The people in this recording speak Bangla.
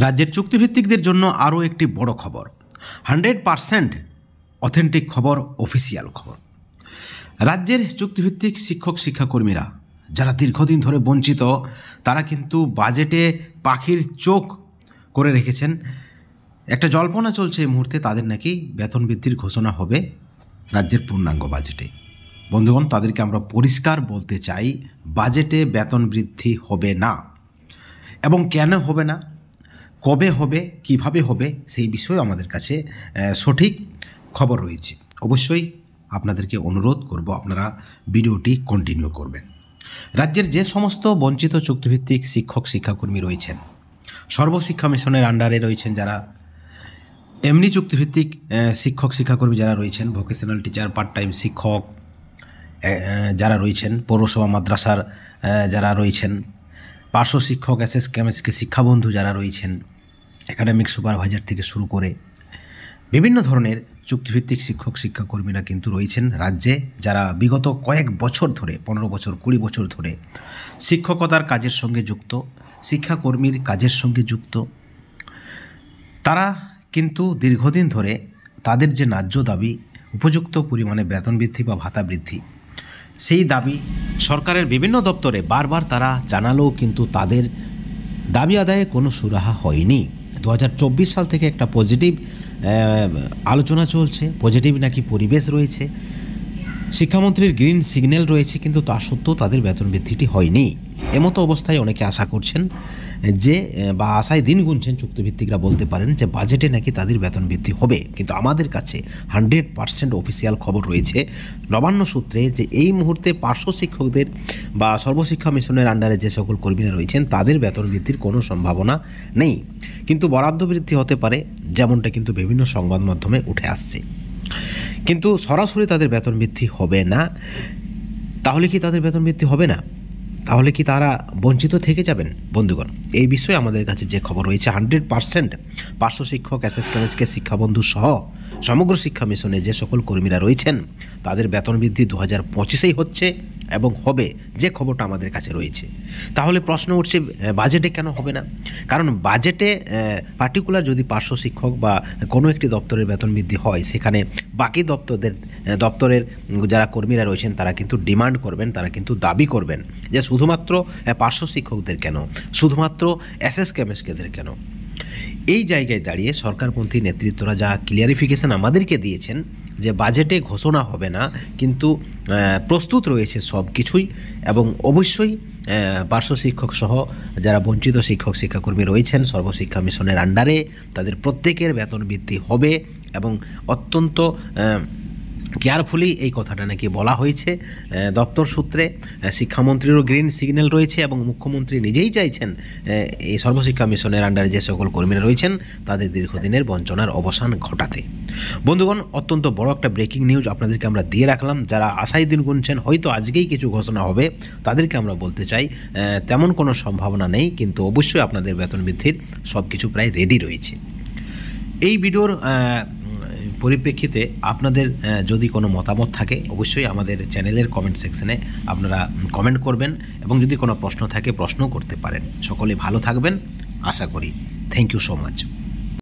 রাজ্যের চুক্তিভিত্তিকদের জন্য আরও একটি বড় খবর, 100% অথেন্টিক খবর, অফিসিয়াল খবর। রাজ্যের চুক্তিভিত্তিক শিক্ষক শিক্ষাকর্মীরা যারা দীর্ঘদিন ধরে বঞ্চিত, তারা কিন্তু বাজেটে পাখির চোখ করে রেখেছেন। একটা জল্পনা চলছে এই মুহূর্তে, তাদের নাকি বেতন বৃদ্ধির ঘোষণা হবে রাজ্যের পূর্ণাঙ্গ বাজেটে। বন্ধুগণ, তাদেরকে আমরা পরিষ্কার বলতে চাই, বাজেটে বেতন বৃদ্ধি হবে না। এবং কেন হবে না, কবে হবে, কিভাবে হবে, সেই বিষয়ে আমাদের কাছে সঠিক খবর রয়েছে। অবশ্যই আপনাদেরকে অনুরোধ করব, আপনারা ভিডিওটি কন্টিনিউ করবেন। রাজ্যের যে সমস্ত বঞ্চিত চুক্তিভিত্তিক শিক্ষক শিক্ষাকর্মী রয়েছেন, সর্বশিক্ষা মিশনের আন্ডারে রয়েছেন যারা, এমনি চুক্তিভিত্তিক শিক্ষক শিক্ষাকর্মী যারা রয়েছেন, ভোকেশনাল টিচার, পার্ট টাইম শিক্ষক যারা রয়েছেন, পৌরসভা মাদ্রাসার যারা রয়েছেন, পার্শ্ব শিক্ষক, এসএসকে শিক্ষাবন্ধু যারা রয়েছেন, একাডেমিক সুপারভাইজার থেকে শুরু করে বিভিন্ন ধরনের চুক্তিভিত্তিক শিক্ষক শিক্ষাকর্মীরা কিন্তু রয়েছেন রাজ্যে, যারা বিগত কয়েক বছর ধরে, 15 বছর 20 বছর ধরে শিক্ষকতার কাজের সঙ্গে যুক্ত, শিক্ষাকর্মীর কাজের সঙ্গে যুক্ত। তারা কিন্তু দীর্ঘদিন ধরে তাদের যে ন্যায্য দাবি, উপযুক্ত পরিমাণে বেতন বৃদ্ধি বা ভাতা বৃদ্ধি, সেই দাবি সরকারের বিভিন্ন দপ্তরে বারবার তারা জানালেও কিন্তু তাদের দাবি আদায়ে কোনো সুরাহা হয়নি। 2024 সাল থেকে একটা পজিটিভ আলোচনা চলছে, পজিটিভ নাকি পরিবেশ রয়েছে, শিক্ষামন্ত্রীর গ্রিন সিগন্যাল রয়েছে, কিন্তু তা সত্ত্বেও তাদের বেতন বৃদ্ধিটি হয়নি। এমতো অবস্থায় অনেকে আশা করছেন যে, বা আশায় দিন গুনছেন চুক্তিভিত্তিকরা বলতে পারেন যে বাজেটে নাকি তাদের বেতন বৃদ্ধি হবে। কিন্তু আমাদের কাছে 100% অফিসিয়াল খবর রয়েছে নবান্ন সূত্রে যে এই মুহূর্তে পার্শ্ব শিক্ষকদের বা সর্বশিক্ষা মিশনের আন্ডারে যে সকল কর্মীরা রয়েছেন তাদের বেতন বৃদ্ধির কোনো সম্ভাবনা নেই, কিন্তু বরাদ্দ বৃদ্ধি হতে পারে, যেমনটা কিন্তু বিভিন্ন সংবাদ মাধ্যমে উঠে আসছে। কিন্তু সরাসরি তাদের বেতন বৃদ্ধি হবে না। তাহলে কি তাদের বেতন বৃদ্ধি হবে না? তাহলে কি তারা বঞ্চিত থেকে যাবেন? বন্ধুগণ, এই বিষয়ে আমাদের কাছে যে খবর রয়েছে, 100% পার্শ্ব শিক্ষক, এসএসকে শিক্ষাবন্ধু সহ সমগ্র শিক্ষা মিশনে যে সকল কর্মীরা রয়েছেন তাদের বেতন বৃদ্ধি 2025-এই হচ্ছে এবং হবে, যে খবরটা আমাদের কাছে রয়েছে। তাহলে প্রশ্ন উঠছে, বাজেটে কেন হবে না? কারণ বাজেটে পার্টিকুলার যদি পার্শ্ব শিক্ষক বা কোনো একটি দপ্তরের বেতন বৃদ্ধি হয়, সেখানে বাকি দপ্তরের যারা কর্মীরা রয়েছেন তারা কিন্তু ডিমান্ড করবেন, তারা কিন্তু দাবি করবেন যে শুধুমাত্র পার্শ্ব শিক্ষকদের কেন, শুধুমাত্র এসএসকেদের কেন। এই জায়গায় দাঁড়িয়ে সরকারপন্থী নেতৃত্বরা যা ক্লিয়ারিফিকেশন আমাদেরকে দিয়েছেন যে বাজেটে ঘোষণা হবে না, কিন্তু প্রস্তুত রয়েছে সব কিছুই, এবং অবশ্যই পার্শ্ব শিক্ষক সহ যারা বঞ্চিত শিক্ষক শিক্ষাকর্মী রয়েছেন সর্বশিক্ষা মিশনের আন্ডারে, তাদের প্রত্যেকের বেতন বৃদ্ধি হবে। এবং অত্যন্ত কেয়ারফুলি এই কথাটা নাকি বলা হয়েছে দপ্তর সূত্রে। শিক্ষামন্ত্রীরও গ্রিন সিগন্যাল রয়েছে এবং মুখ্যমন্ত্রী নিজেই চাইছেন এই সর্বশিক্ষা মিশনের আন্ডারে যে সকল কর্মীরা রয়েছেন তাদের দীর্ঘদিনের বঞ্চনার অবসান ঘটাতে। বন্ধুগণ, অত্যন্ত বড় একটা ব্রেকিং নিউজ আপনাদেরকে আমরা দিয়ে রাখলাম। যারা আশায় দিন গুনছেন হয়তো আজকেই কিছু ঘোষণা হবে, তাদেরকে আমরা বলতে চাই তেমন কোনো সম্ভাবনা নেই, কিন্তু অবশ্যই আপনাদের বেতন বৃদ্ধির সব কিছু প্রায় রেডি রয়েছে। এই ভিডিওর পরিপ্রেক্ষিতে আপনাদের যদি কোনো মতামত থাকে অবশ্যই আমাদের চ্যানেলের কমেন্ট সেকশনে আপনারা কমেন্ট করবেন, এবং যদি কোনো প্রশ্ন থাকে প্রশ্নও করতে পারেন। সকলে ভালো থাকবেন আশা করি। Thank you so much.